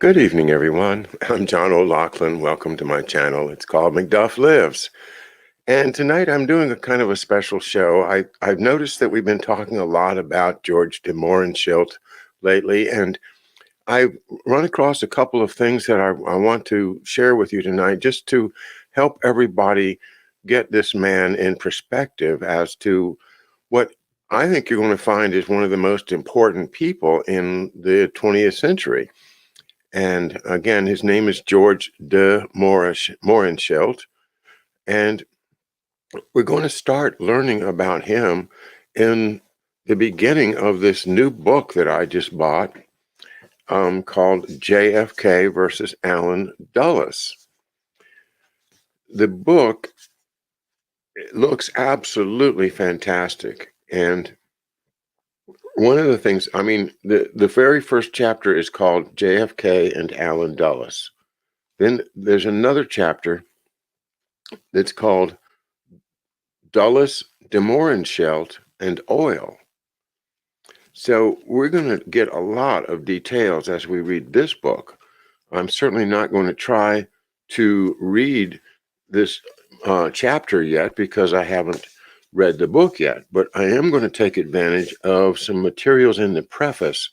Good evening, everyone. I'm John O'Loughlin. Welcome to my channel. It's called McDuff Lives. And tonight I'm doing a kind of a special show. I've noticed that we've been talking a lot about George de Mohrenschildt lately, and I've run across a couple of things that I want to share with you tonight just to help everybody get this man in perspective as to what I think you're going to find is one of the most important people in the 20th century. And again, his name is George de Mohrenschildt. And we're going to start learning about him in the beginning of this new book that I just bought called JFK versus Allen Dulles. The book looks absolutely fantastic. And one of the things, the very first chapter is called JFK and Allen Dulles. Then there's another chapter that's called Dulles, de Mohrenschildt, and oil. So we're going to get a lot of details as we read this book. I'm certainly not going to try to read this chapter yet because I haven't read the book yet, but I am going to take advantage of some materials in the preface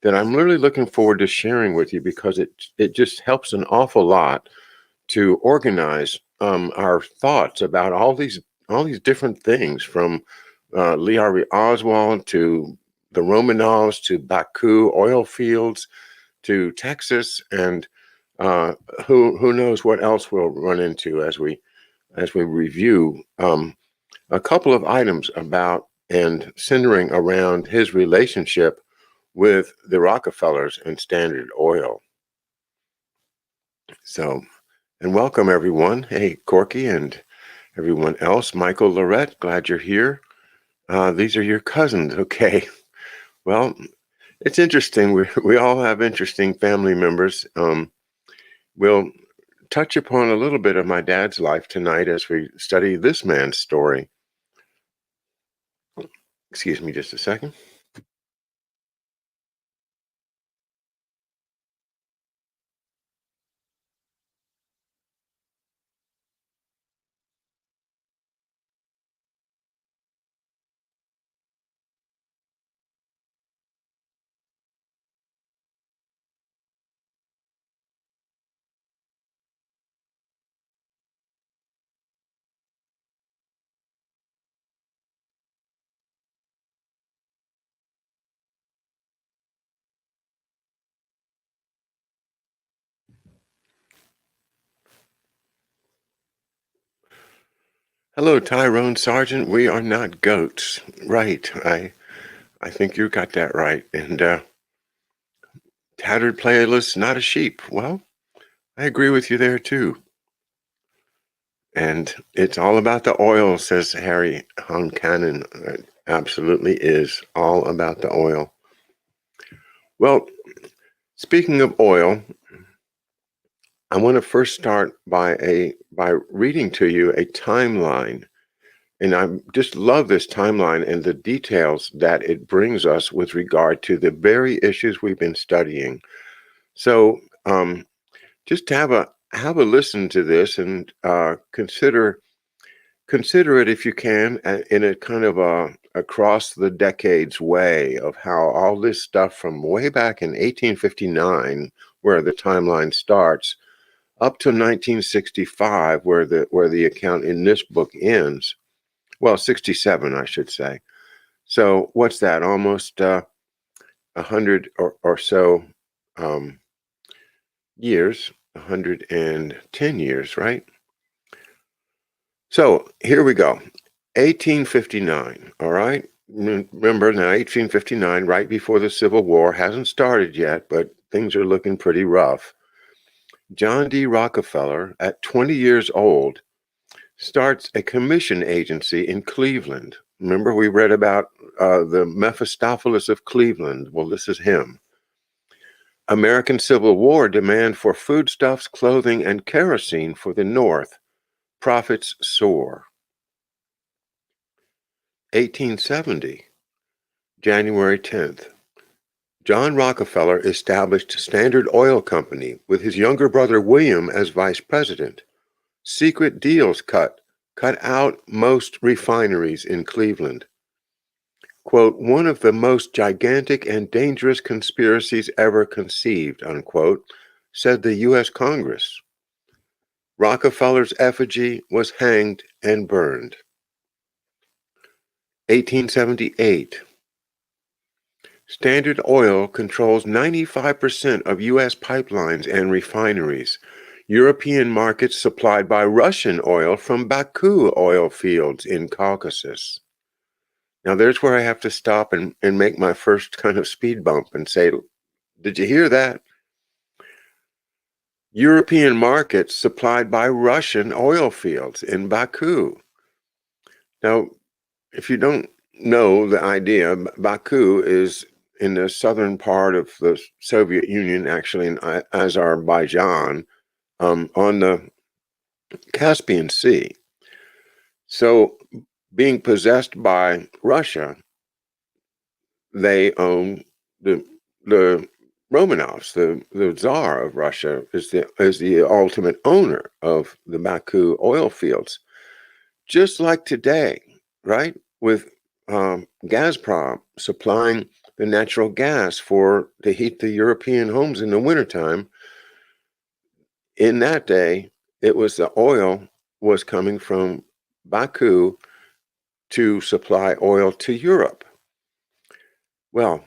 that I'm really looking forward to sharing with you because it just helps an awful lot to organize our thoughts about all these different things, from Lee Harvey Oswald to the Romanovs to Baku oil fields to Texas, and who knows what else we'll run into as we review a couple of items about and centering around his relationship with the Rockefellers and Standard Oil. So, and welcome everyone. Hey, Corky and everyone else. Michael Lorette, glad you're here. These are your cousins. Okay. Well, it's interesting. We all have interesting family members. We'll touch upon a little bit of my dad's life tonight as we study this man's story. Excuse me just a second. Hello, Tyrone Sargent. We are not goats. Right. I think you got that right. And tattered playlist, not a sheep. Well, I agree with you there too. And it's all about the oil, says Harry Honkanen. It absolutely is all about the oil. Well, speaking of oil, I want to first start by reading to you a timeline. And I just love this timeline and the details that it brings us with regard to the very issues we've been studying. So just have a listen to this and consider it, if you can, in a kind of a across the decades way of how all this stuff from way back in 1859, where the timeline starts, up to 1965, where the account in this book ends. Well, 67, I should say. So what's that? Almost 100 or so years, 110 years, right? So here we go. 1859, all right? Remember now, 1859, right before the Civil War, hasn't started yet, but things are looking pretty rough. John D. Rockefeller, at 20 years old, starts a commission agency in Cleveland. Remember, we read about the Mephistopheles of Cleveland. Well, this is him. American Civil War demand for foodstuffs, clothing, and kerosene for the North. Profits soar. 1870, January 10th. John Rockefeller established Standard Oil Company with his younger brother William as vice president. Secret deals cut out most refineries in Cleveland. Quote, one of the most gigantic and dangerous conspiracies ever conceived, unquote, said the U.S. Congress. Rockefeller's effigy was hanged and burned. 1878. Standard Oil controls 95% of U.S. pipelines and refineries. European markets supplied by Russian oil from Baku oil fields in Caucasus. Now, there's where I have to stop and make my first kind of speed bump and say, did you hear that? European markets supplied by Russian oil fields in Baku. Now, if you don't know the idea, Baku is in the southern part of the Soviet Union, actually in Azerbaijan, on the Caspian Sea. So, being possessed by Russia, they own the Romanovs, the Tsar of Russia, is the ultimate owner of the Baku oil fields. Just like today, right? With Gazprom supplying the natural gas to heat the European homes in the wintertime. In that day, it was the oil was coming from Baku to supply oil to Europe. Well,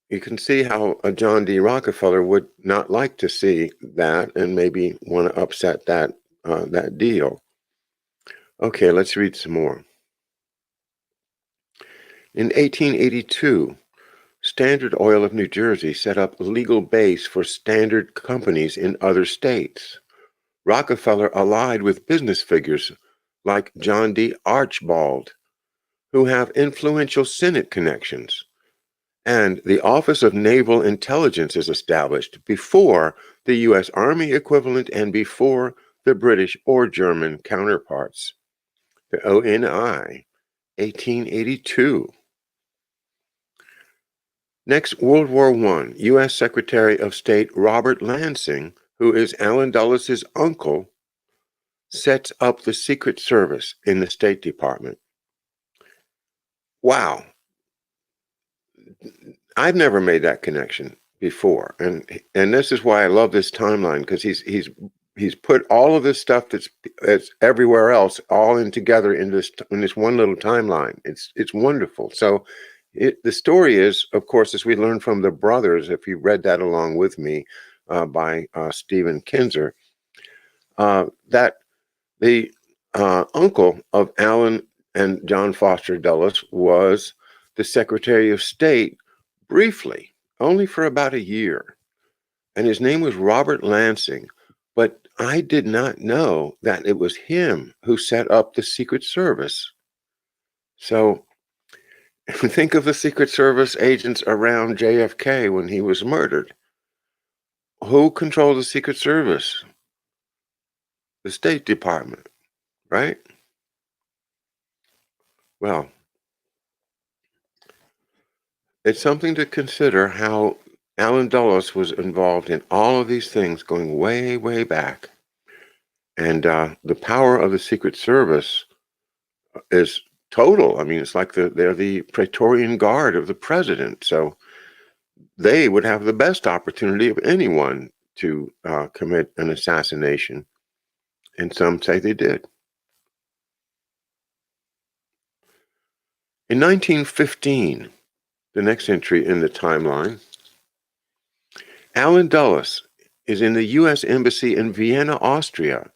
you can see how a John D. Rockefeller would not like to see that and maybe want to upset that deal. Okay, let's read some more. In 1882, Standard Oil of New Jersey set up a legal base for Standard companies in other states. Rockefeller allied with business figures like John D. Archibald, who have influential Senate connections. And the Office of Naval Intelligence is established before the U.S. Army equivalent and before the British or German counterparts. The ONI, 1882. Next, World War I, U.S. Secretary of State Robert Lansing, who is Allen Dulles' uncle, sets up the Secret Service in the State Department. Wow. I've never made that connection before. And this is why I love this timeline, because he's put all of this stuff that's everywhere else all in together in this one little timeline. It's wonderful. So the story is, of course, as we learned from The Brothers, if you read that along with me, by Stephen Kinzer, that the uncle of Allen and John Foster Dulles was the Secretary of State briefly, only for about a year. And his name was Robert Lansing. But I did not know that it was him who set up the Secret Service. So think of the Secret Service agents around JFK when he was murdered. Who controlled the Secret Service? The State Department, right? Well, it's something to consider how Allen Dulles was involved in all of these things going way, way back. And the power of the Secret Service is total. I mean, it's like they're the Praetorian Guard of the president. So they would have the best opportunity of anyone to commit an assassination. And some say they did. In 1915, the next entry in the timeline, Allen Dulles is in the U.S. Embassy in Vienna, Austria,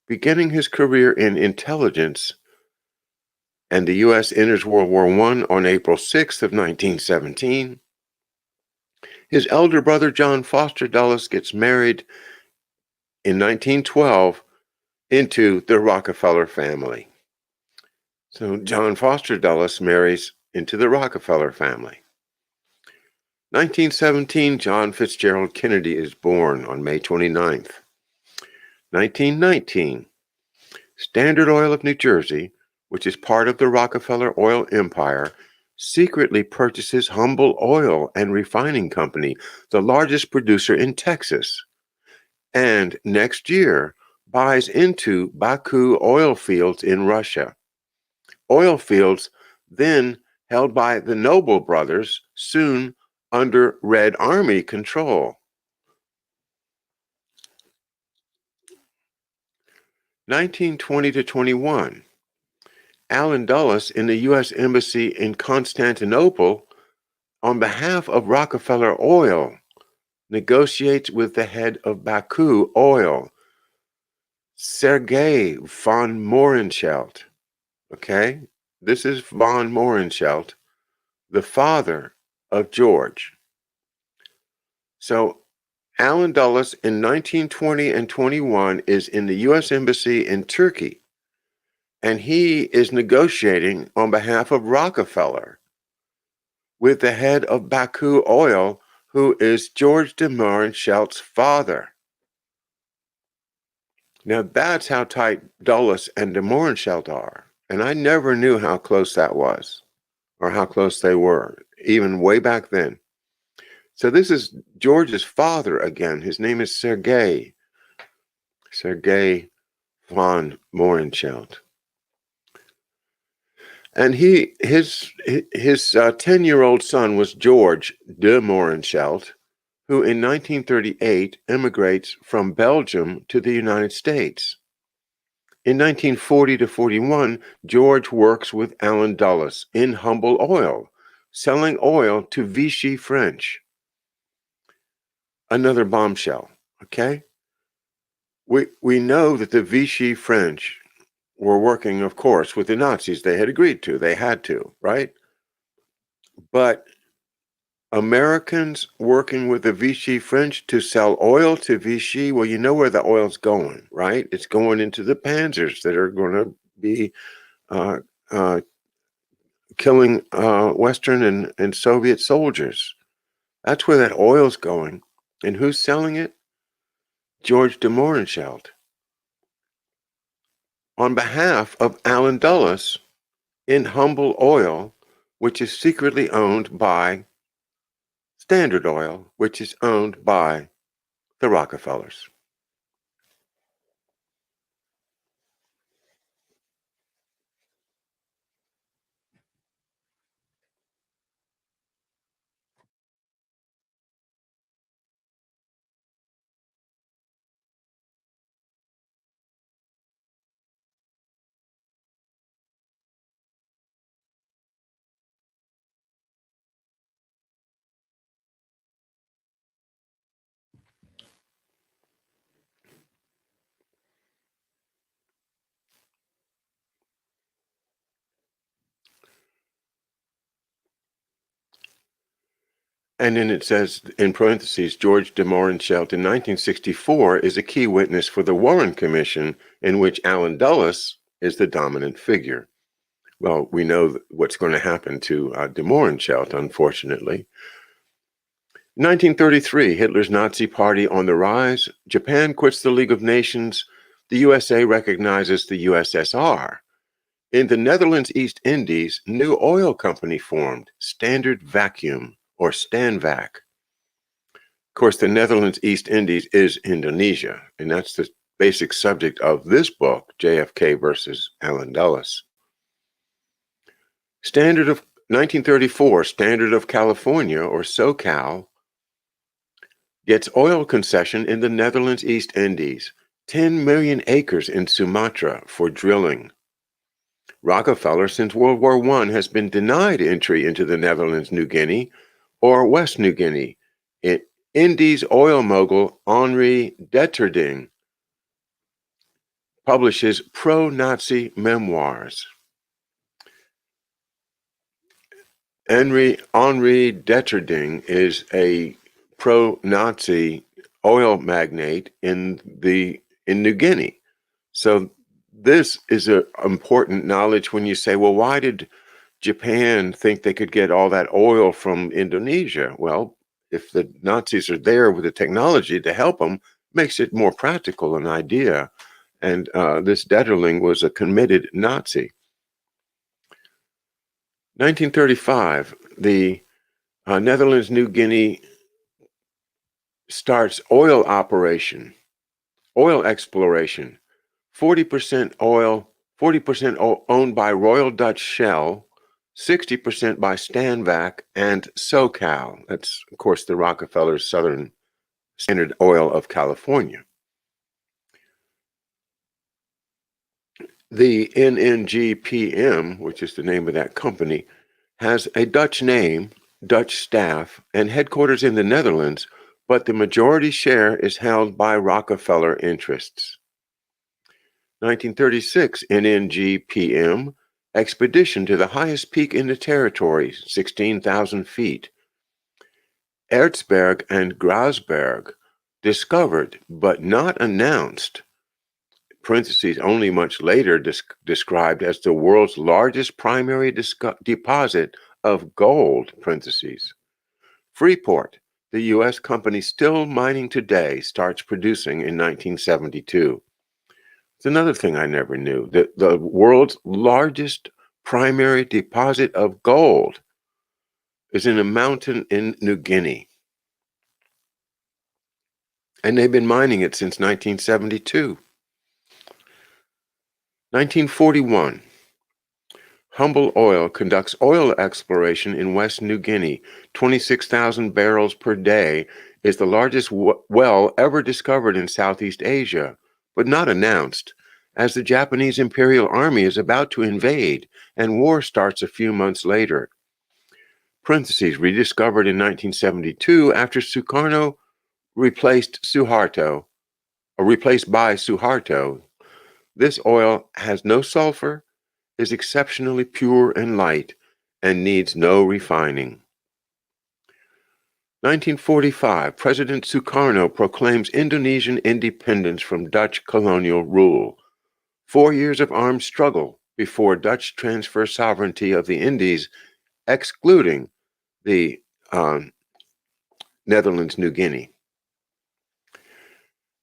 beginning his career in intelligence, and the U.S. enters World War I on April 6th of 1917. His elder brother, John Foster Dulles, gets married in 1912 into the Rockefeller family. So John Foster Dulles marries into the Rockefeller family. 1917, John Fitzgerald Kennedy is born on May 29th. 1919, Standard Oil of New Jersey, which is part of the Rockefeller oil empire, secretly purchases Humble Oil and Refining Company, the largest producer in Texas, and next year buys into Baku oil fields in Russia. Oil fields then held by the Noble brothers, soon under Red Army control. 1920 to 21. Allen Dulles in the U.S. Embassy in Constantinople, on behalf of Rockefeller Oil, negotiates with the head of Baku Oil, Sergei von Mohrenschildt. Okay? This is von Mohrenschildt, the father of George. So Allen Dulles in 1920 and 21 is in the U.S. Embassy in Turkey, and he is negotiating on behalf of Rockefeller with the head of Baku Oil, who is George de Mohrenschildt's father. Now that's how tight Dulles and de Mohrenschildt are, and I never knew how close that was, or how close they were, even way back then. So this is George's father again. His name is Sergei von Mohrenschildt. And his 10-year-old son was George de Mohrenschildt, who in 1938 immigrates from Belgium to the United States. In 1940 to 41, George works with Allen Dulles in Humble Oil, selling oil to Vichy French. Another bombshell, okay? We know that the Vichy French were working, of course, with the Nazis. They had agreed to, they had to, right? But Americans working with the Vichy French to sell oil to Vichy, well, you know where the oil's going, right? It's going into the panzers that are going to be killing Western and Soviet soldiers. That's where that oil's going. And who's selling it? George de Mohrenschildt, on behalf of Allen Dulles in Humble Oil, which is secretly owned by Standard Oil, which is owned by the Rockefellers. And then it says, in parentheses, George de Mohrenschildt in 1964 is a key witness for the Warren Commission, in which Allen Dulles is the dominant figure. Well, we know what's going to happen to de Mohrenschildt, unfortunately. 1933, Hitler's Nazi Party on the rise. Japan quits the League of Nations. The USA recognizes the USSR. In the Netherlands East Indies, new oil company formed, Standard Vacuum, or Stanvac. Of course, the Netherlands East Indies is Indonesia, and that's the basic subject of this book, JFK versus Allen Dulles. 1934, Standard of California, or SoCal, gets oil concession in the Netherlands East Indies, 10 million acres in Sumatra for drilling. Rockefeller, since World War I, has been denied entry into the Netherlands, New Guinea, or West New Guinea. Indies oil mogul Henri Deterding publishes pro-Nazi memoirs. Henri Deterding is a pro-Nazi oil magnate in New Guinea. So this is an important knowledge when you say, well, why did Japan think they could get all that oil from Indonesia? Well, if the Nazis are there with the technology to help them, makes it more practical, an idea. And this Deterding was a committed Nazi. 1935, the Netherlands, New Guinea starts oil exploration. 40% oil, 40% owned by Royal Dutch Shell, 60% by Stanvac and SoCal. That's, of course, the Rockefellers Southern Standard Oil of California. The NNGPM, which is the name of that company, has a Dutch name, Dutch staff, and headquarters in the Netherlands, but the majority share is held by Rockefeller interests. 1936, NNGPM, expedition to the highest peak in the territory, 16,000 feet. Erzberg and Grasberg, discovered but not announced, parentheses, only much later described as the world's largest primary deposit of gold, parentheses. Freeport, the U.S. company still mining today, starts producing in 1972. It's another thing I never knew, that the world's largest primary deposit of gold is in a mountain in New Guinea. And they've been mining it since 1972. 1941, Humble Oil conducts oil exploration in West New Guinea. 26,000 barrels per day is the largest well ever discovered in Southeast Asia, but not announced, as the Japanese Imperial Army is about to invade and war starts a few months later. Parentheses, rediscovered in 1972 after Sukarno replaced by Suharto. This oil has no sulfur, is exceptionally pure and light, and needs no refining. 1945, President Sukarno proclaims Indonesian independence from Dutch colonial rule. 4 years of armed struggle before Dutch transfer sovereignty of the Indies, excluding the Netherlands, New Guinea.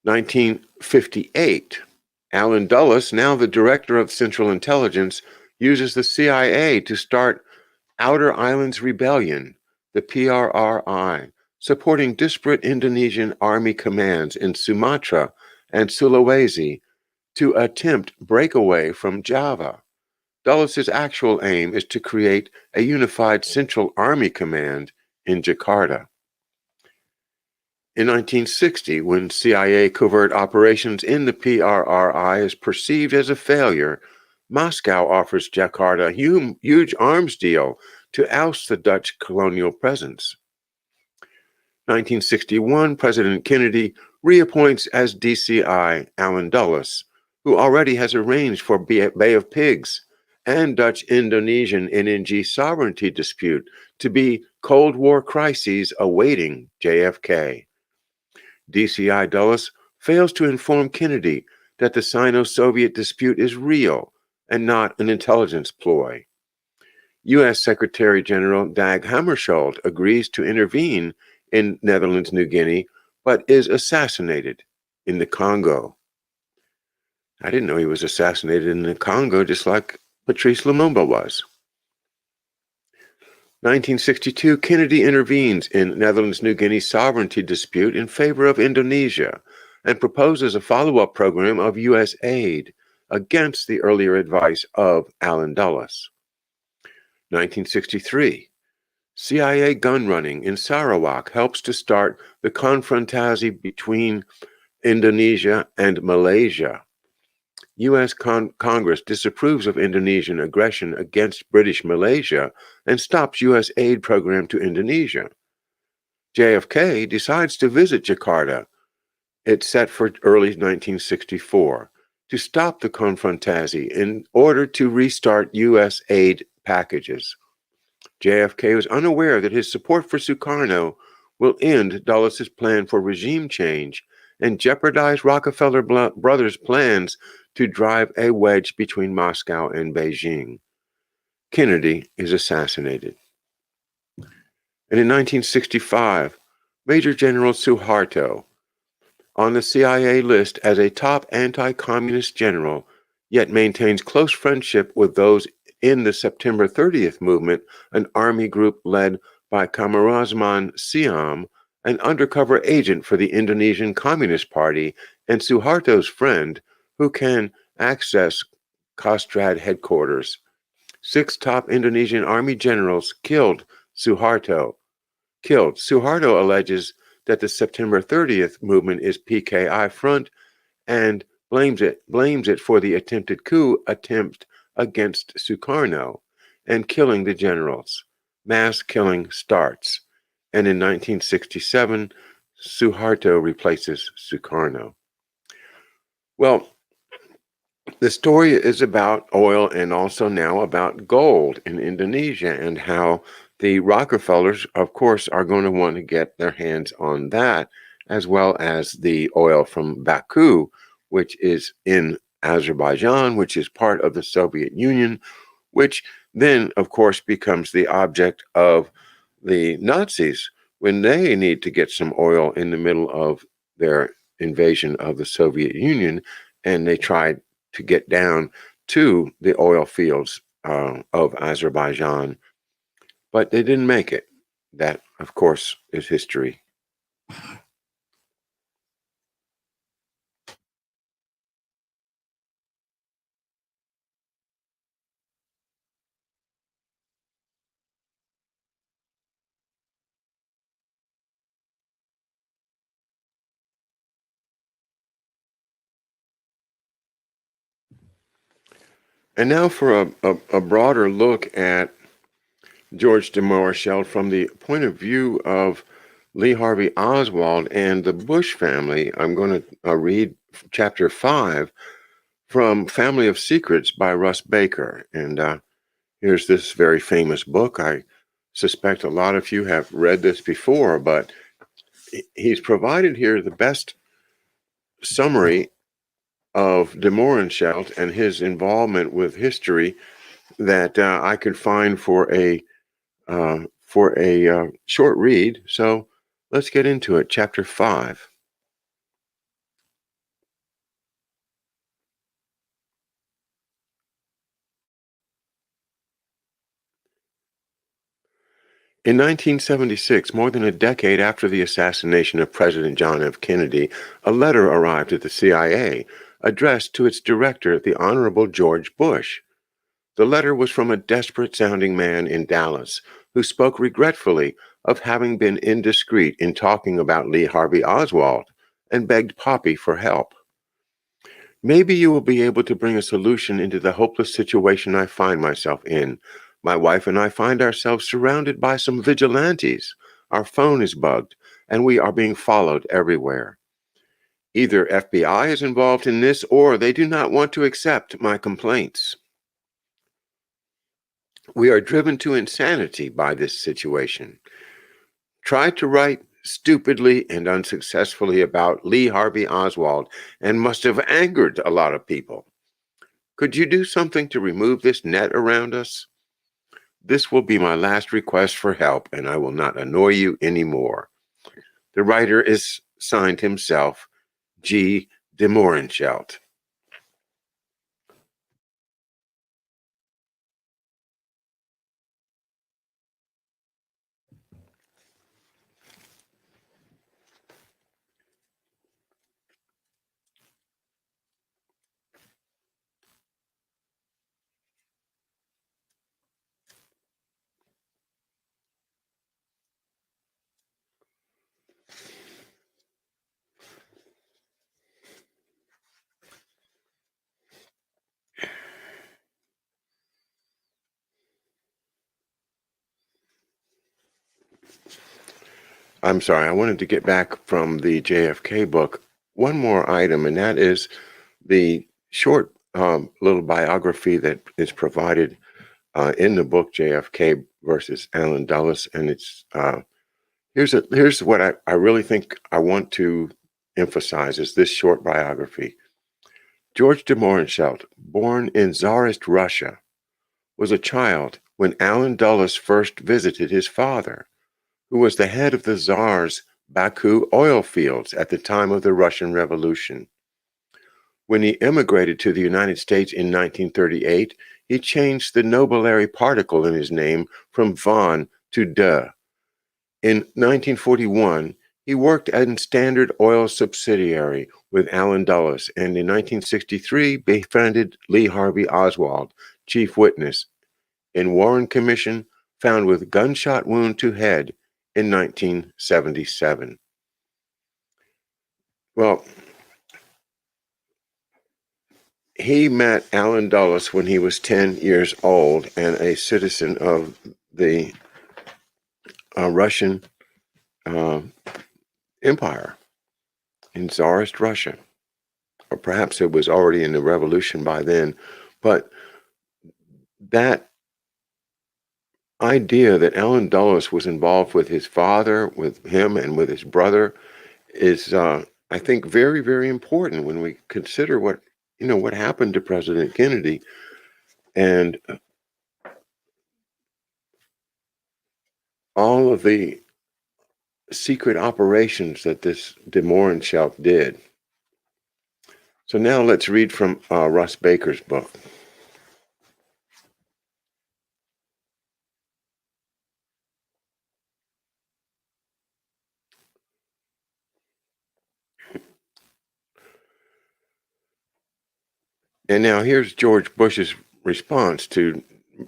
1958, Alan Dulles, now the director of Central Intelligence, uses the CIA to start Outer Islands Rebellion, the PRRI, supporting disparate Indonesian army commands in Sumatra and Sulawesi to attempt breakaway from Java. Dulles' actual aim is to create a unified Central Army Command in Jakarta. In 1960, when CIA covert operations in the PRRI is perceived as a failure, Moscow offers Jakarta a huge arms deal to oust the Dutch colonial presence. 1961, President Kennedy reappoints as DCI Alan Dulles, who already has arranged for Bay of Pigs and Dutch-Indonesian NNG sovereignty dispute to be Cold War crises awaiting JFK. DCI Dulles fails to inform Kennedy that the Sino-Soviet dispute is real and not an intelligence ploy. U.S. Secretary General Dag Hammarskjöld agrees to intervene in Netherlands, New Guinea, but is assassinated in the Congo. I didn't know he was assassinated in the Congo, just like Patrice Lumumba was. 1962, Kennedy intervenes in Netherlands, New Guinea sovereignty dispute in favor of Indonesia and proposes a follow-up program of U.S. aid against the earlier advice of Alan Dulles. 1963, CIA gun running in Sarawak helps to start the confrontation between Indonesia and Malaysia. U.S. Congress disapproves of Indonesian aggression against British Malaysia and stops U.S. aid program to Indonesia. JFK decides to visit Jakarta. It's set for early 1964 to stop the confrontation in order to restart U.S. aid packages. JFK was unaware that his support for Sukarno will end Dulles' plan for regime change and jeopardize Rockefeller brothers' plans to drive a wedge between Moscow and Beijing. Kennedy is assassinated. And in 1965, Major General Suharto, on the CIA list as a top anti-communist general, yet maintains close friendship with those in the September 30th movement, an army group led by Camarasman Siam, an undercover agent for the Indonesian Communist Party and Suharto's friend, who can access Kostrad headquarters. 6 top Indonesian army generals killed. Suharto alleges that the September 30th movement is PKI front and blames it for the attempted coup attempt against Sukarno and killing the generals. Mass killing starts, and in 1967, Suharto replaces Sukarno. Well, the story is about oil and also now about gold in Indonesia and how the Rockefellers, of course, are going to want to get their hands on that, as well as the oil from Baku, which is in Azerbaijan, which is part of the Soviet Union, which then, of course, becomes the object of the Nazis when they need to get some oil in the middle of their invasion of the Soviet Union, and they tried to get down to the oil fields of Azerbaijan, but they didn't make it. That, of course, is history. And now for a broader look at George de Mohrenschildt from the point of view of Lee Harvey Oswald and the Bush family. I'm going to read chapter 5 from Family of Secrets by Russ Baker. And here's this very famous book. I suspect a lot of you have read this before, but he's provided here the best summary of de Mohrenschildt and his involvement with history that I could find for a short read. So let's get into it. Chapter 5. In 1976, more than a decade after the assassination of President John F. Kennedy, a letter arrived at the CIA addressed to its director, the Honorable George Bush. The letter was from a desperate-sounding man in Dallas who spoke regretfully of having been indiscreet in talking about Lee Harvey Oswald and begged Poppy for help. Maybe you will be able to bring a solution into the hopeless situation I find myself in. My wife and I find ourselves surrounded by some vigilantes. Our phone is bugged, and we are being followed everywhere. Either FBI is involved in this, or they do not want to accept my complaints. We are driven to insanity by this situation. Tried to write stupidly and unsuccessfully about Lee Harvey Oswald and must have angered a lot of people. Could you do something to remove this net around us? This will be my last request for help, and I will not annoy you anymore. The writer is signed himself, G. de Mohrenschildt. I'm sorry, I wanted to get back from the JFK book one more item, and that is the short little biography that is provided in the book JFK versus Allen Dulles. And it's here's what I really think I want to emphasize is this short biography. George de Mohrenschildt, born in Tsarist Russia, was a child when Allen Dulles first visited his father, who was the head of the Tsar's Baku oil fields at the time of the Russian Revolution. When he immigrated to the United States in 1938, he changed the nobulary particle in his name from von to de. In 1941, he worked at Standard Oil subsidiary with Allen Dulles, and in 1963 befriended Lee Harvey Oswald, chief witness, in Warren Commission, found with gunshot wound to head in 1977. Well, he met Allen Dulles when he was 10 years old and a citizen of the Russian Empire in Tsarist Russia. Or perhaps it was already in the revolution by then. But that idea that Allen Dulles was involved with his father, with him, and with his brother is, I think, very, very important when we consider what happened to President Kennedy and all of the secret operations that this de Mohrenschildt did. So now let's read from Russ Baker's book. And now here's George Bush's response to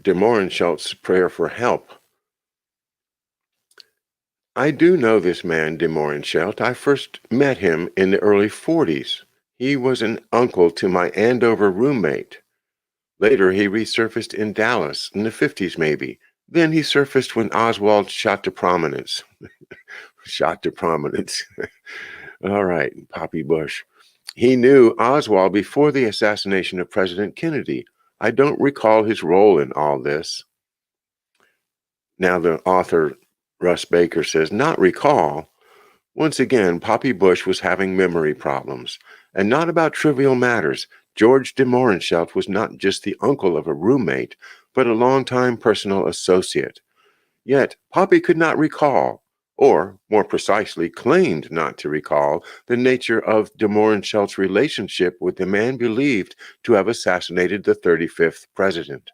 de Mohrenschildt's prayer for help. I do know this man, de Mohrenschildt. I first met him in the early 40s. He was an uncle to my Andover roommate. Later, he resurfaced in Dallas in the 50s, maybe. Then he surfaced when Oswald shot to prominence. Shot to prominence. All right, Poppy Bush. He knew Oswald before the assassination of President Kennedy. I don't recall his role in all this. Now the author, Russ Baker, says, not recall. Once again, Poppy Bush was having memory problems, and not about trivial matters. George de Mohrenschildt was not just the uncle of a roommate, but a longtime personal associate. Yet Poppy could not recall, or more precisely, claimed not to recall, the nature of de Mohrenschildt's relationship with the man believed to have assassinated the 35th president.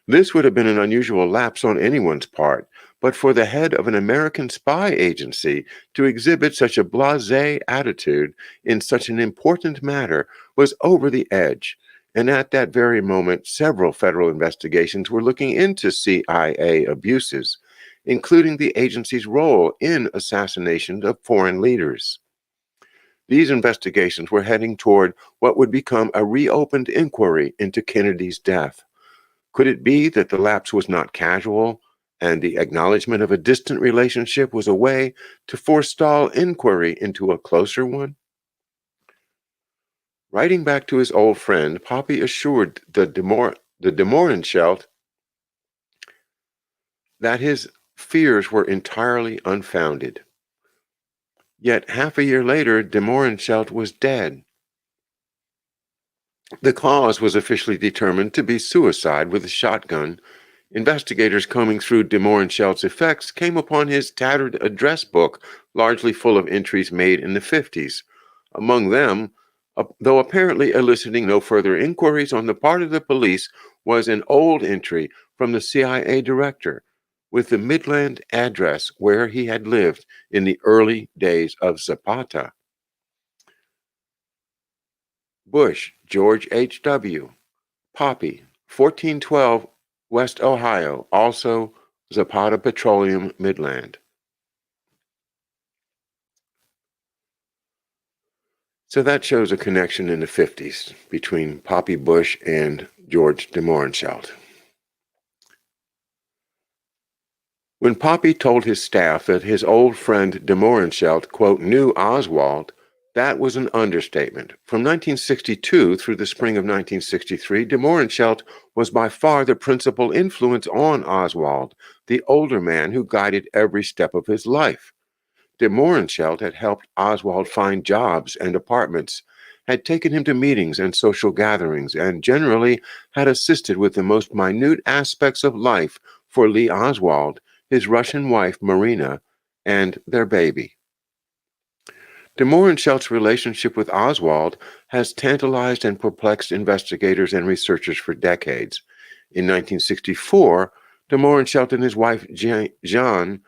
This would have been an unusual lapse on anyone's part, but for the head of an American spy agency to exhibit such a blasé attitude in such an important matter was over the edge. And at that very moment, several federal investigations were looking into CIA abuses, including the agency's role in assassinations of foreign leaders. These investigations were heading toward what would become a reopened inquiry into Kennedy's death. Could it be that the lapse was not casual, and the acknowledgement of a distant relationship was a way to forestall inquiry into a closer one? Writing back to his old friend, Poppy assured the de Mohrenschildt that his fears were entirely unfounded. Yet half a year later, de Mohrenschildt was dead. The cause was officially determined to be suicide with a shotgun. Investigators combing through de Mohrenschildt's effects came upon his tattered address book, largely full of entries made in the 50s. Among them, though apparently eliciting no further inquiries on the part of the police, was an old entry from the CIA director with the Midland address where he had lived in the early days of Zapata. Bush, George H.W., Poppy, 1412 West Ohio, also Zapata Petroleum, Midland. So that shows a connection in the 50s between Poppy Bush and George de Mohrenschildt. When Poppy told his staff that his old friend de Mohrenschildt, quote, knew Oswald, that was an understatement. From 1962 through the spring of 1963, de Mohrenschildt was by far the principal influence on Oswald, the older man who guided every step of his life. De Mohrenschildt had helped Oswald find jobs and apartments, had taken him to meetings and social gatherings, and generally had assisted with the most minute aspects of life for Lee Oswald, his Russian wife Marina, and their baby. De Mohrenschildt's relationship with Oswald has tantalized and perplexed investigators and researchers for decades. In 1964, de Mohrenschildt and his wife Jeanne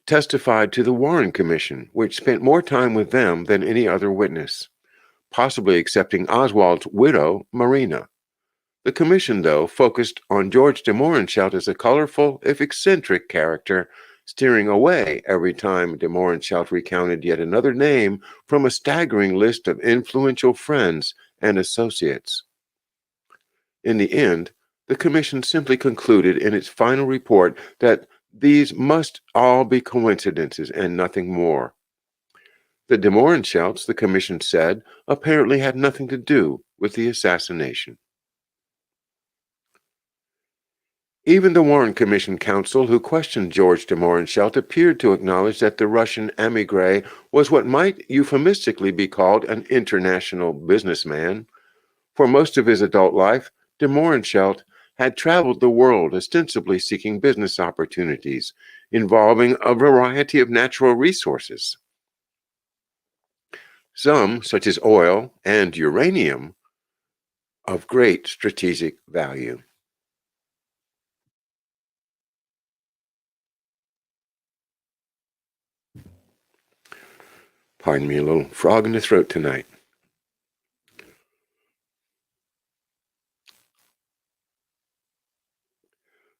testified to the Warren Commission, which spent more time with them than any other witness, possibly excepting Oswald's widow, Marina. The commission, though, focused on George de Mohrenschildt as a colorful, if eccentric, character, steering away every time de Mohrenschildt recounted yet another name from a staggering list of influential friends and associates. In the end, the commission simply concluded in its final report that these must all be coincidences and nothing more. The de Mohrenschildts, the commission said, apparently had nothing to do with the assassination. Even the Warren Commission counsel who questioned George de Mohrenschildt appeared to acknowledge that the Russian émigré was what might euphemistically be called an international businessman. For most of his adult life, de Mohrenschildt had traveled the world ostensibly seeking business opportunities involving a variety of natural resources. Some, such as oil and uranium, of great strategic value. Pardon me, a little frog in the throat tonight.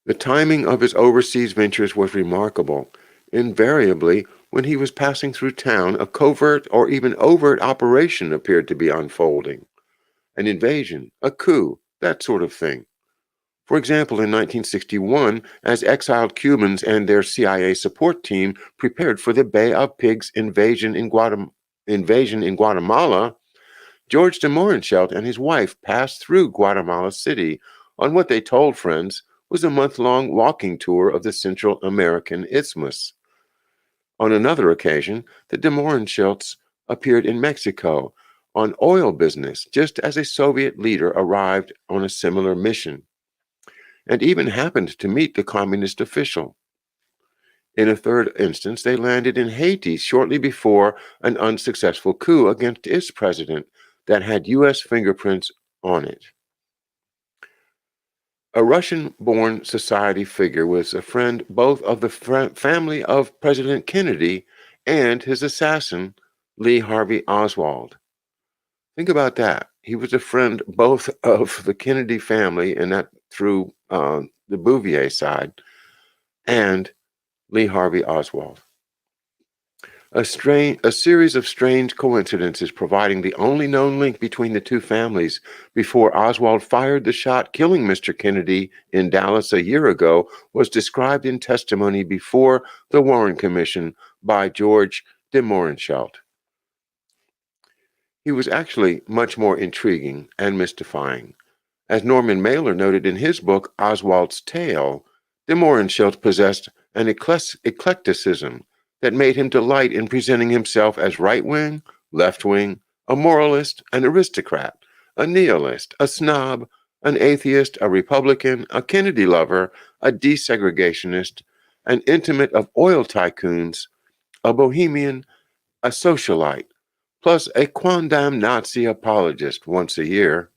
The timing of his overseas ventures was remarkable. Invariably, when he was passing through town, a covert or even overt operation appeared to be unfolding. An invasion, a coup, that sort of thing. For example, in 1961, as exiled Cubans and their CIA support team prepared for the Bay of Pigs invasion in Guatemala, George de Mohrenschildt and his wife passed through Guatemala City on what they told friends was a month-long walking tour of the Central American Isthmus. On another occasion, the de Mohrenschildts appeared in Mexico on oil business just as a Soviet leader arrived on a similar mission, and even happened to meet the communist official. In a third instance, they landed in Haiti shortly before an unsuccessful coup against its president that had U.S. fingerprints on it. A Russian-born society figure was a friend both of the family of President Kennedy and his assassin, Lee Harvey Oswald. Think about that. He was a friend both of the Kennedy family, and that through the Bouvier side, and Lee Harvey Oswald. A series of strange coincidences providing the only known link between the two families before Oswald fired the shot killing Mr. Kennedy in Dallas a year ago was described in testimony before the Warren Commission by George de Mohrenschildt. He was actually much more intriguing and mystifying. As Norman Mailer noted in his book Oswald's Tale, de Mohrenschildt possessed an eclecticism that made him delight in presenting himself as right-wing, left-wing, a moralist, an aristocrat, a nihilist, a snob, an atheist, a Republican, a Kennedy lover, a desegregationist, an intimate of oil tycoons, a bohemian, a socialite, plus a quondam Nazi apologist once a year.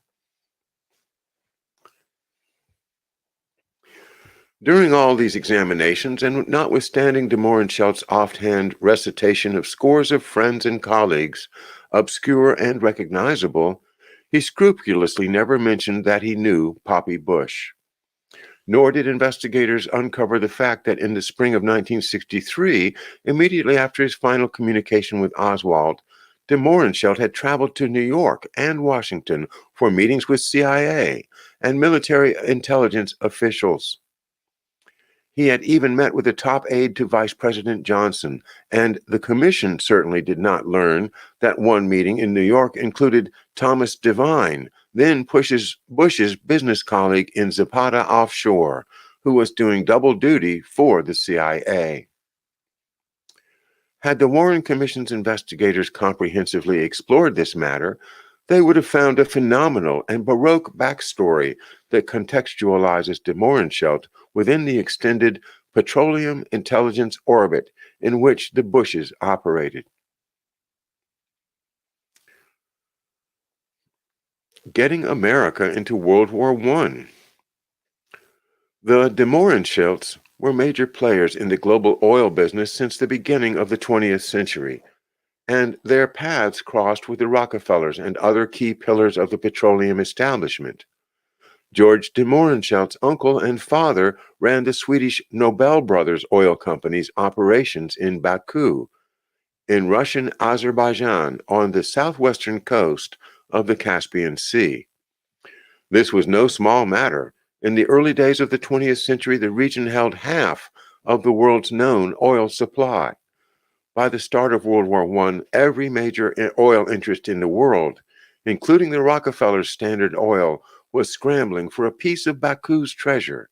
During all these examinations, and notwithstanding de Mohrenschildt's offhand recitation of scores of friends and colleagues, obscure and recognizable, he scrupulously never mentioned that he knew Poppy Bush. Nor did investigators uncover the fact that in the spring of 1963, immediately after his final communication with Oswald, de Mohrenschildt had traveled to New York and Washington for meetings with CIA and military intelligence officials. He had even met with a top aide to Vice President Johnson, and the commission certainly did not learn that one meeting in New York included Thomas Devine, then Bush's business colleague in Zapata offshore, who was doing double duty for the CIA. Had the Warren Commission's investigators comprehensively explored this matter, they would have found a phenomenal and baroque backstory that contextualizes de Mohrenschildt within the extended petroleum intelligence orbit in which the Bushes operated. getting America into World War I. The de Mohrenschildts were major players in the global oil business since the beginning of the 20th century, and their paths crossed with the Rockefellers and other key pillars of the petroleum establishment. George de Mohrenschildt's uncle and father ran the Swedish Nobel Brothers oil company's operations in Baku, in Russian Azerbaijan on the southwestern coast of the Caspian Sea. This was no small matter. In the early days of the 20th century, the region held half of the world's known oil supply. By the start of World War I, every major oil interest in the world, including the Rockefellers' Standard Oil, was scrambling for a piece of Baku's treasure,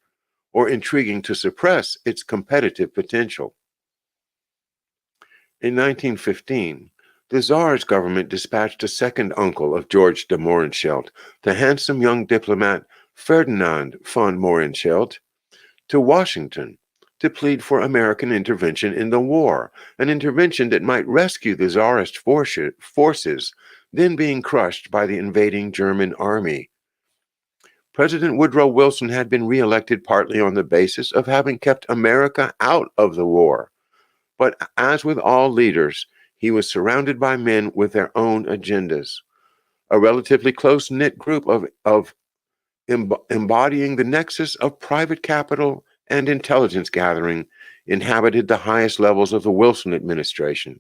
or intriguing to suppress its competitive potential. In 1915, the Tsar's government dispatched a second uncle of George de Mohrenschildt, the handsome young diplomat Ferdinand von Mohrenschildt, to Washington to plead for American intervention in the war, an intervention that might rescue the Tsarist forces then being crushed by the invading German army. President Woodrow Wilson had been reelected partly on the basis of having kept America out of the war. But as with all leaders, he was surrounded by men with their own agendas. A relatively close-knit group of embodying the nexus of private capital and intelligence gathering inhabited the highest levels of the Wilson administration.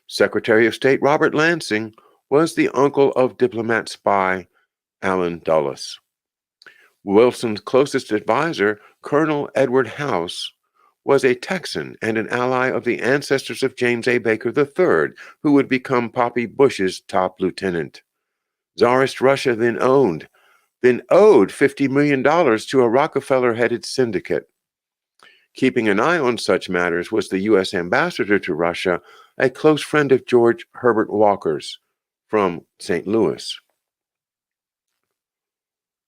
Secretary of State Robert Lansing was the uncle of diplomat spy Allen Dulles. Wilson's closest advisor, Colonel Edward House, was a Texan and an ally of the ancestors of James A. Baker III, who would become Poppy Bush's top lieutenant. Tsarist Russia then owed $50 million to a Rockefeller-headed syndicate. Keeping an eye on such matters was the U.S. ambassador to Russia, a close friend of George Herbert Walker's, from St. Louis.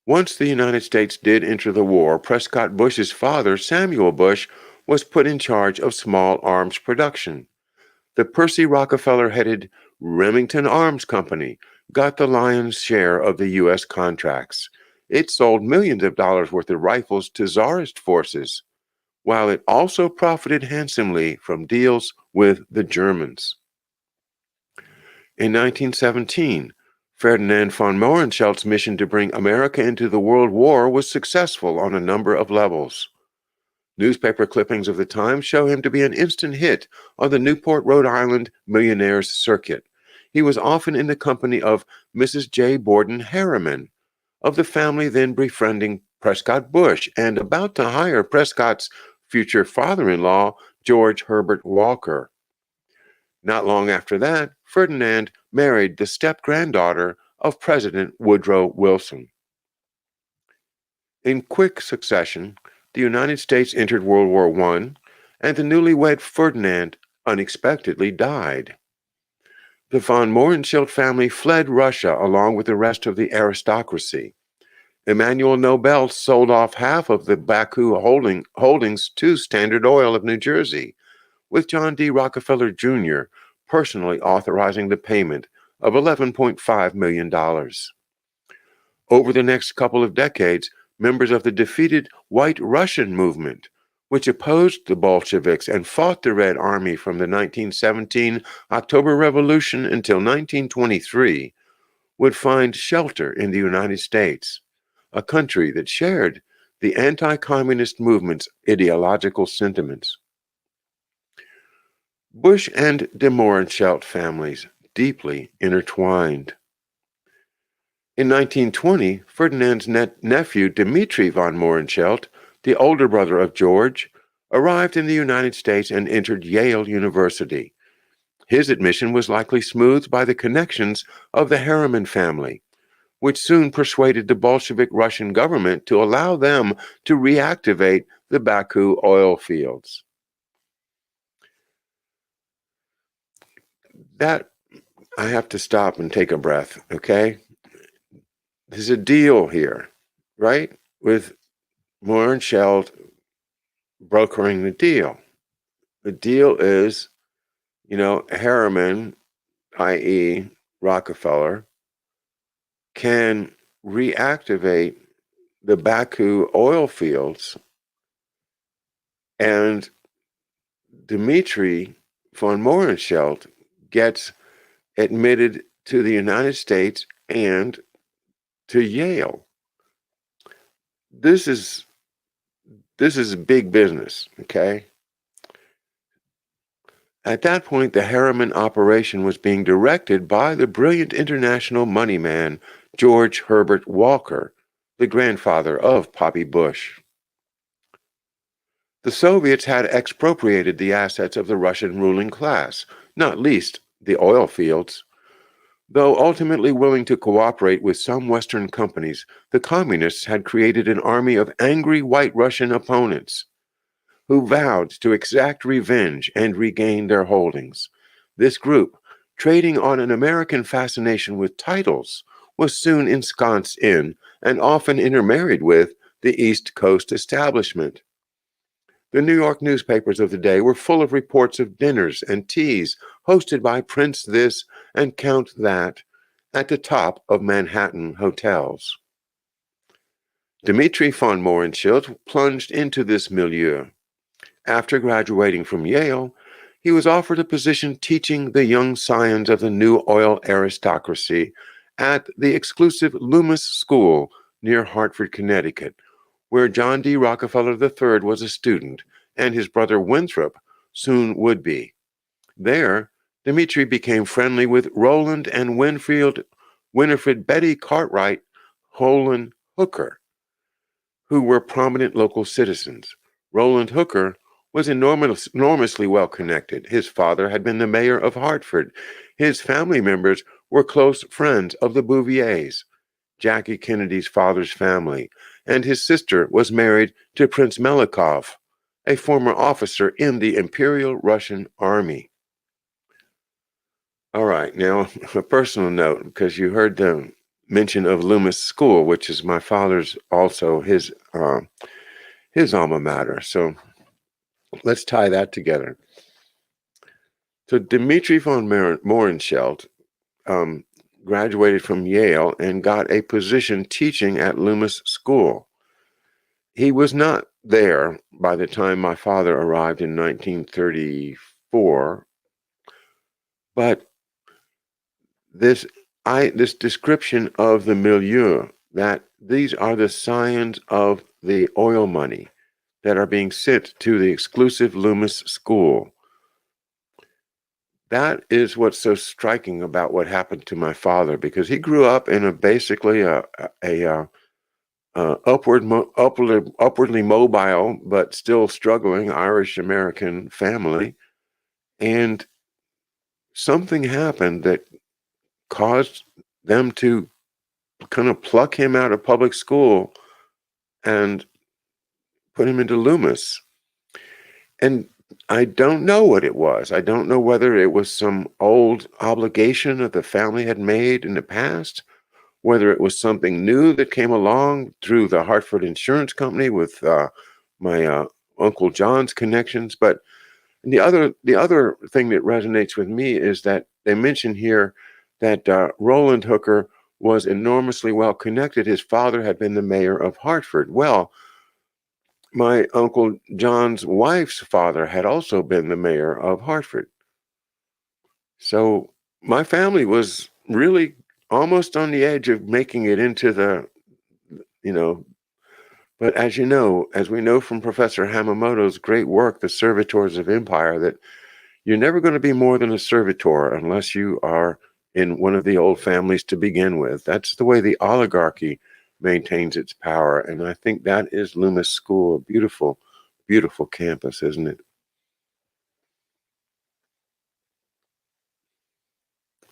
Once the United States did enter the war, Prescott Bush's father, Samuel Bush, was put in charge of small arms production. The Percy Rockefeller-headed Remington Arms Company got the lion's share of the U.S. contracts. It sold millions of dollars worth of rifles to Tsarist forces, while it also profited handsomely from deals with the Germans. In 1917, Ferdinand von Mohrenschildt's mission to bring America into the World War was successful on a number of levels. Newspaper clippings of the time show him to be an instant hit on the Newport, Rhode Island millionaires circuit. He was often in the company of Mrs. J. Borden Harriman, of the family then befriending Prescott Bush and about to hire Prescott's future father-in-law, George Herbert Walker. Not long after that, Ferdinand married the step-granddaughter of President Woodrow Wilson. In quick succession, the United States entered World War I, and the newlywed Ferdinand unexpectedly died. The von Mohrenschildt family fled Russia along with the rest of the aristocracy. Emmanuel Nobel sold off half of the Baku holdings to Standard Oil of New Jersey, with John D. Rockefeller Jr. personally authorizing the payment of $11.5 million. Over the next couple of decades, members of the defeated White Russian movement, which opposed the Bolsheviks and fought the Red Army from the 1917 October Revolution until 1923, would find shelter in the United States, a country that shared the anti-communist movement's ideological sentiments. Bush and de Mohrenschildt families deeply intertwined. In 1920, Ferdinand's nephew Dmitri von Mohrenschildt, the older brother of George, arrived in the United States and entered Yale University. His admission was likely smoothed by the connections of the Harriman family, which soon persuaded the Bolshevik Russian government to allow them to reactivate the Baku oil fields. That, I have to stop and take a breath, okay? There's a deal here, right? With Mohrenschildt brokering the deal. The deal is, Harriman, i.e. Rockefeller, can reactivate the Baku oil fields, and Dmitri von Mohrenschildt gets admitted to the United States and to Yale. This is big business, okay? At that point, the Harriman operation was being directed by the brilliant international money man George Herbert Walker, the grandfather of Poppy Bush. The Soviets had expropriated the assets of the Russian ruling class, not least the oil fields. Though ultimately willing to cooperate with some Western companies, the communists had created an army of angry white Russian opponents who vowed to exact revenge and regain their holdings. This group, trading on an American fascination with titles, was soon ensconced in and often intermarried with the East Coast establishment. The New York newspapers of the day were full of reports of dinners and teas hosted by Prince this and Count that at the top of Manhattan hotels. Dmitri von Mohrenschildt plunged into this milieu. After graduating from Yale, he was offered a position teaching the young scions of the new oil aristocracy at the exclusive Loomis School near Hartford, Connecticut, where John D. Rockefeller III was a student and his brother Winthrop soon would be. There, Dmitri became friendly with Roland and Winifred Betty Cartwright Holland Hooker, who were prominent local citizens. Roland Hooker was enormously well connected. His father had been the mayor of Hartford. His family members were close friends of the Bouviers, Jackie Kennedy's father's family, and his sister was married to Prince Melikov, a former officer in the Imperial Russian Army. All right, now a personal note, because you heard the mention of Loomis School, which is my father's also his alma mater. So let's tie that together. So Dmitri von Mohrenschildt graduated from Yale and got a position teaching at Loomis School. He was not there by the time my father arrived in 1934, but this description of the milieu, that these are the scions of the oil money that are being sent to the exclusive Loomis School. That is what's so striking about what happened to my father, because he grew up in basically upwardly mobile but still struggling Irish American family, and something happened that caused them to kind of pluck him out of public school and put him into Loomis. And I don't know what it was. I don't know whether it was some old obligation that the family had made in the past, whether it was something new that came along through the Hartford Insurance Company with my Uncle John's connections. But the other thing that resonates with me is that they mention here that Roland Hooker was enormously well connected. His father had been the mayor of Hartford. Well, my Uncle John's wife's father had also been the mayor of Hartford. So my family was really almost on the edge of making it into the, you know, but as you know, as we know from Professor Hamamoto's great work, The Servitors of Empire, that you're never going to be more than a servitor unless you are in one of the old families to begin with. That's the way the oligarchy maintains its power. And I think that is Loomis School, a beautiful, beautiful campus, isn't it?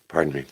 Pardon me.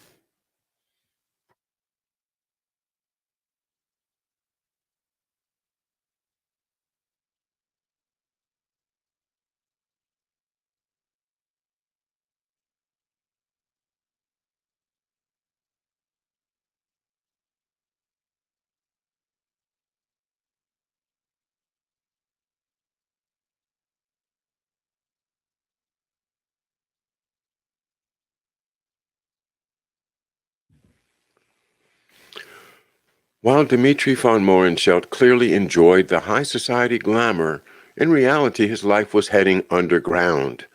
While Dmitri von Mohrenschildt clearly enjoyed the high society glamour, in reality his life was heading underground.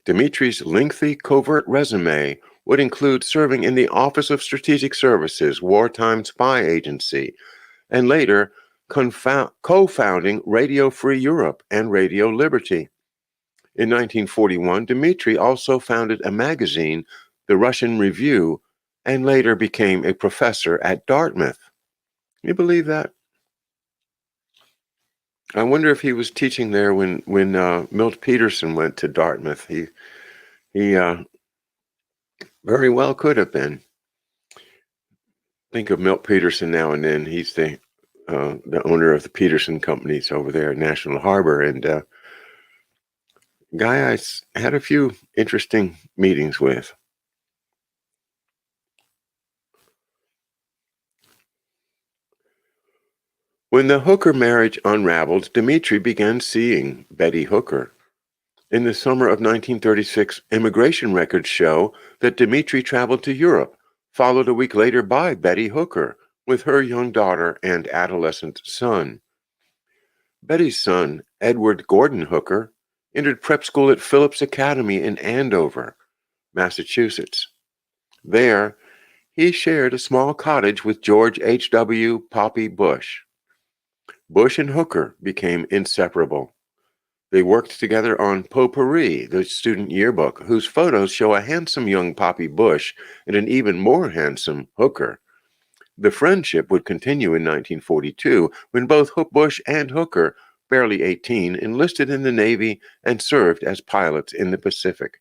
Dmitri's lengthy covert resume would include serving in the Office of Strategic Services, wartime spy agency, and later co-founding Radio Free Europe and Radio Liberty. In 1941, Dmitri also founded a magazine, the Russian Review, and later became a professor at Dartmouth. Can you believe that? I wonder if he was teaching there when Milt Peterson went to Dartmouth. He very well could have been. Think of Milt Peterson now and then. He's the owner of the Peterson companies over there at National Harbor, and guy I had a few interesting meetings with. When the Hooker marriage unraveled, Dmitri began seeing Betty Hooker. In the summer of 1936, immigration records show that Dmitri traveled to Europe, followed a week later by Betty Hooker, with her young daughter and adolescent son. Betty's son, Edward Gordon Hooker, entered prep school at Phillips Academy in Andover, Massachusetts. There, he shared a small cottage with George H.W. Poppy Bush. Bush and Hooker became inseparable. They worked together on Potpourri, the student yearbook, whose photos show a handsome young Poppy Bush and an even more handsome Hooker. The friendship would continue in 1942 when both Bush and Hooker, barely 18, enlisted in the Navy and served as pilots in the Pacific.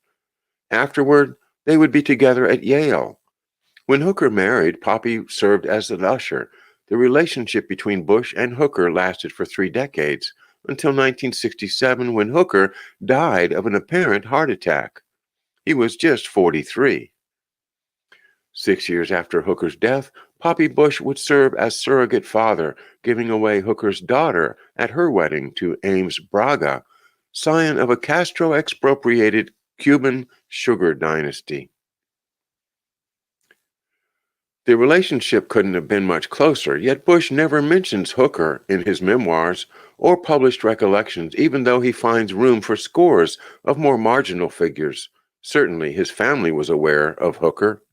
Afterward, they would be together at Yale. When Hooker married, Poppy served as an usher. The relationship between Bush and Hooker lasted for 3 decades, until 1967 when Hooker died of an apparent heart attack. He was just 43. 6 years after Hooker's death, Poppy Bush would serve as surrogate father, giving away Hooker's daughter at her wedding to Ames Braga, scion of a Castro-expropriated Cuban sugar dynasty. The relationship couldn't have been much closer, yet Bush never mentions Hooker in his memoirs or published recollections, even though he finds room for scores of more marginal figures. Certainly his family was aware of Hooker.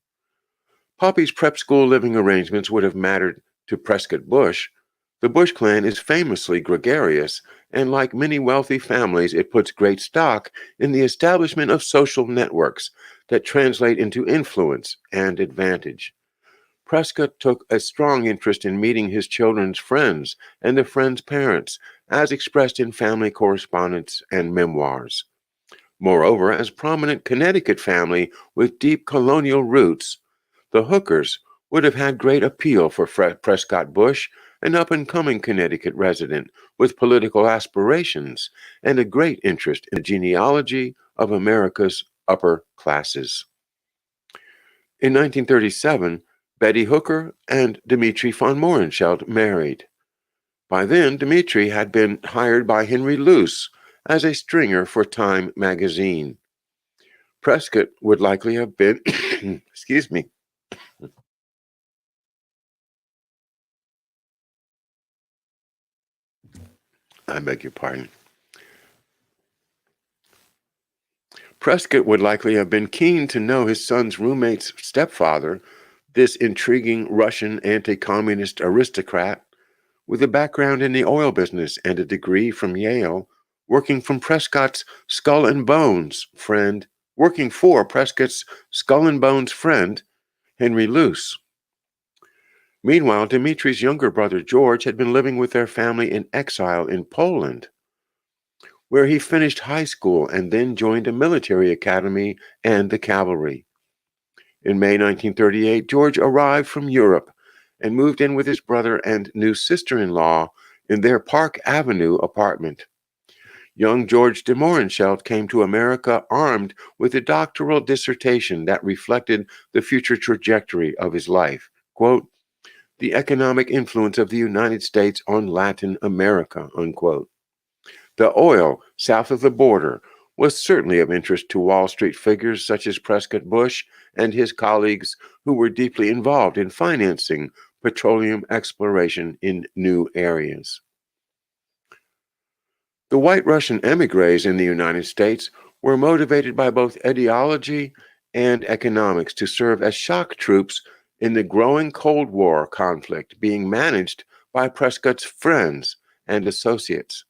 Poppy's prep school living arrangements would have mattered to Prescott Bush. The Bush clan is famously gregarious, and like many wealthy families, it puts great stock in the establishment of social networks that translate into influence and advantage. Prescott took a strong interest in meeting his children's friends and the friends' parents, as expressed in family correspondence and memoirs. Moreover, as prominent Connecticut family with deep colonial roots, the Hookers would have had great appeal for Prescott Bush, an up-and-coming Connecticut resident with political aspirations and a great interest in the genealogy of America's upper classes. In 1937, Betty Hooker and Dmitri von Mohrenschildt married. By then, Dmitri had been hired by Henry Luce as a stringer for Time magazine. Prescott would likely have been, excuse me, I beg your pardon. Prescott would likely have been keen to know his son's roommate's stepfather, this intriguing Russian anti-communist aristocrat with a background in the oil business and a degree from Yale, working for Prescott's Skull and Bones friend, Henry Luce. Meanwhile, Dmitri's younger brother George had been living with their family in exile in Poland, where he finished high school and then joined a military academy and the cavalry. In May 1938, George arrived from Europe and moved in with his brother and new sister-in-law in their Park Avenue apartment. Young George de Mohrenschildt came to America armed with a doctoral dissertation that reflected the future trajectory of his life. Quote, "The economic influence of the United States on Latin America," unquote. The oil south of the border was certainly of interest to Wall Street figures such as Prescott Bush and his colleagues who were deeply involved in financing petroleum exploration in new areas. The white Russian emigres in the United States were motivated by both ideology and economics to serve as shock troops in the growing Cold War conflict being managed by Prescott's friends and associates.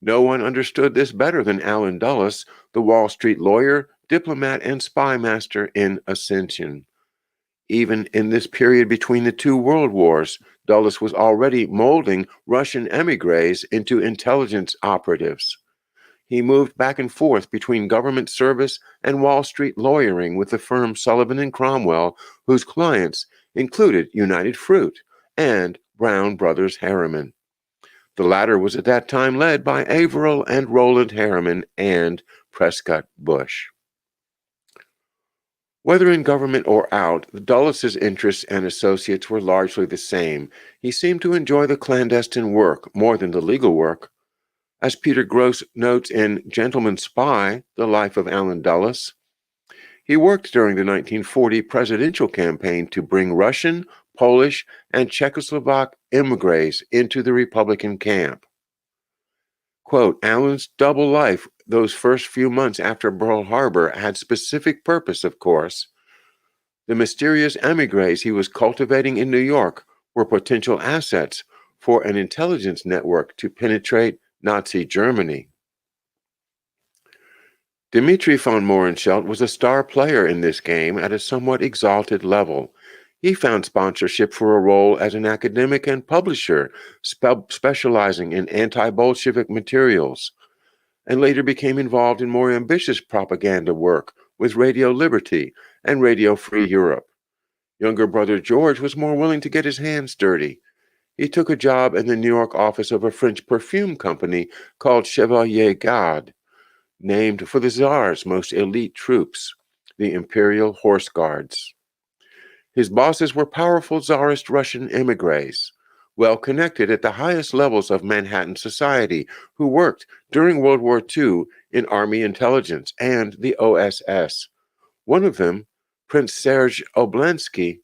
No one understood this better than Allen Dulles, the Wall Street lawyer, diplomat, and spy master in Ascension. Even in this period between the two world wars, Dulles was already molding Russian emigres into intelligence operatives. He moved back and forth between government service and Wall Street lawyering with the firm Sullivan and Cromwell, whose clients included United Fruit and Brown Brothers Harriman. The latter was at that time led by Averill and Roland Harriman and Prescott Bush. Whether in government or out, Dulles' interests and associates were largely the same. He seemed to enjoy the clandestine work more than the legal work. As Peter Gross notes in Gentleman's Spy, The Life of Allen Dulles, he worked during the 1940 presidential campaign to bring Russian, Polish, and Czechoslovak immigrants into the Republican camp. Quote, Allen's double life those first few months after Pearl Harbor had specific purpose, of course. The mysterious emigres he was cultivating in New York were potential assets for an intelligence network to penetrate Nazi Germany. Dmitri von Mohrenschildt was a star player in this game at a somewhat exalted level. He found sponsorship for a role as an academic and publisher specializing in anti-Bolshevik materials, and later became involved in more ambitious propaganda work with Radio Liberty and Radio Free Europe. Younger brother George was more willing to get his hands dirty. He took a job in the New York office of a French perfume company called Chevalier Garde, named for the Tsar's most elite troops, the Imperial Horse Guards. His bosses were powerful Tsarist Russian emigres, well connected at the highest levels of Manhattan society, who worked during World War II in Army intelligence and the OSS. One of them, Prince Serge Oblensky,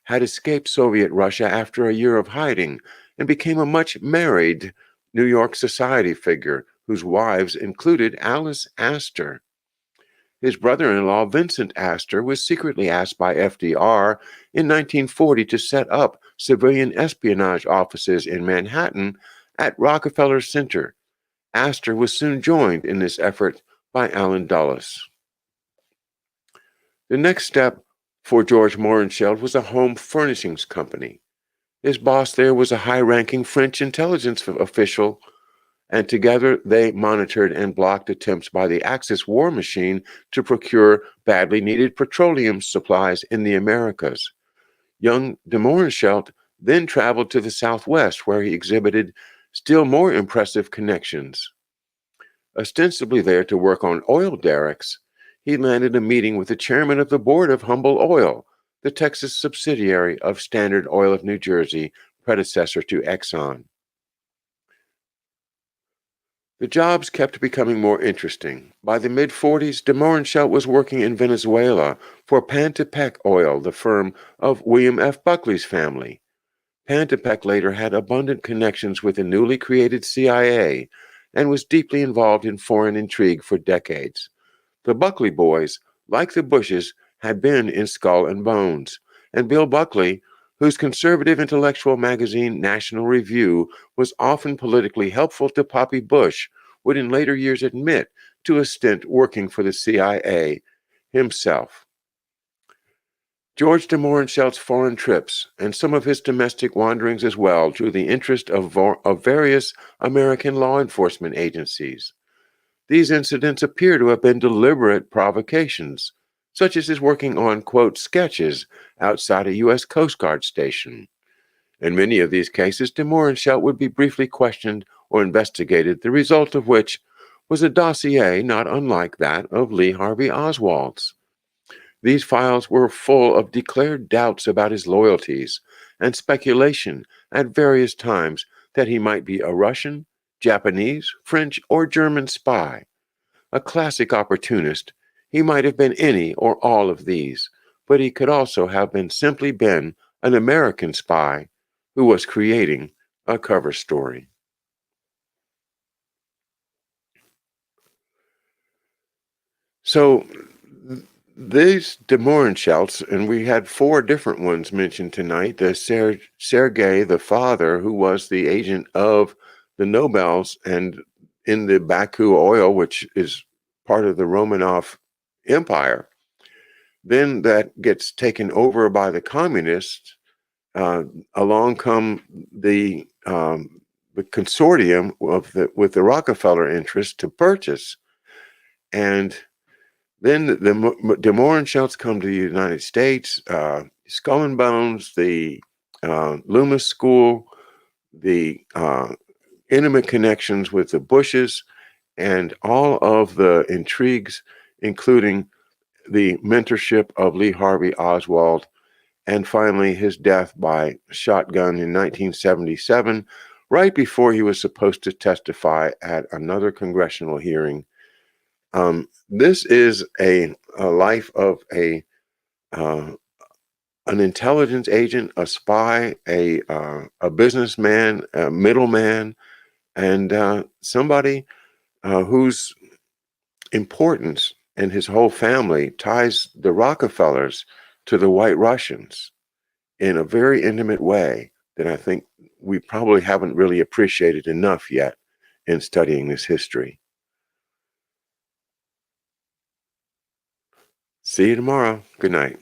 had escaped Soviet Russia after a year of hiding and became a much-married New York society figure whose wives included Alice Astor. His brother-in-law, Vincent Astor, was secretly asked by FDR in 1940 to set up civilian espionage offices in Manhattan at Rockefeller Center. Astor was soon joined in this effort by Allen Dulles. The next step for George Mohrenschildt was a home furnishings company. His boss there was a high-ranking French intelligence official, and together they monitored and blocked attempts by the Axis war machine to procure badly needed petroleum supplies in the Americas. Young de Mohrenschildt then traveled to the Southwest, where he exhibited still more impressive connections. Ostensibly there to work on oil derricks, he landed a meeting with the chairman of the board of Humble Oil, the Texas subsidiary of Standard Oil of New Jersey, predecessor to Exxon. The jobs kept becoming more interesting. By the mid-40s, de Mohrenschildt was working in Venezuela for Pantepec Oil, the firm of William F. Buckley's family. Pantepec later had abundant connections with the newly created CIA and was deeply involved in foreign intrigue for decades. The Buckley boys, like the Bushes, had been in Skull and Bones, and Bill Buckley, whose conservative intellectual magazine National Review was often politically helpful to Poppy Bush, would in later years admit to a stint working for the CIA himself. George de Mohrenschildt's foreign trips and some of his domestic wanderings as well drew the interest of various American law enforcement agencies. These incidents appear to have been deliberate provocations, such as his working on, quote, sketches outside a U.S. Coast Guard station. In many of these cases, de Mohrenschildt would be briefly questioned or investigated, the result of which was a dossier not unlike that of Lee Harvey Oswald's. These files were full of declared doubts about his loyalties and speculation at various times that he might be a Russian, Japanese, French, or German spy. A classic opportunist, he might have been any or all of these, but he could also have simply been an American spy who was creating a cover story. So these de Mohrenschildts, and we had four different ones mentioned tonight. The Sergei, the father, who was the agent of the Nobels and in the Baku oil, which is part of the Romanov Empire. Then that gets taken over by the communists. Uh, Along come the consortium of with the Rockefeller interest to purchase, and then the de Mohrenschildts come to the United States. Skull and Bones, the Loomis School, the intimate connections with the Bushes, and all of the intrigues, including the mentorship of Lee Harvey Oswald, and finally his death by shotgun in 1977, right before he was supposed to testify at another congressional hearing. This is a life of an intelligence agent, a spy, a businessman, a middleman, and somebody whose importance and his whole family ties the Rockefellers to the White Russians in a very intimate way that I think we probably haven't really appreciated enough yet in studying this history. See you tomorrow. Good night.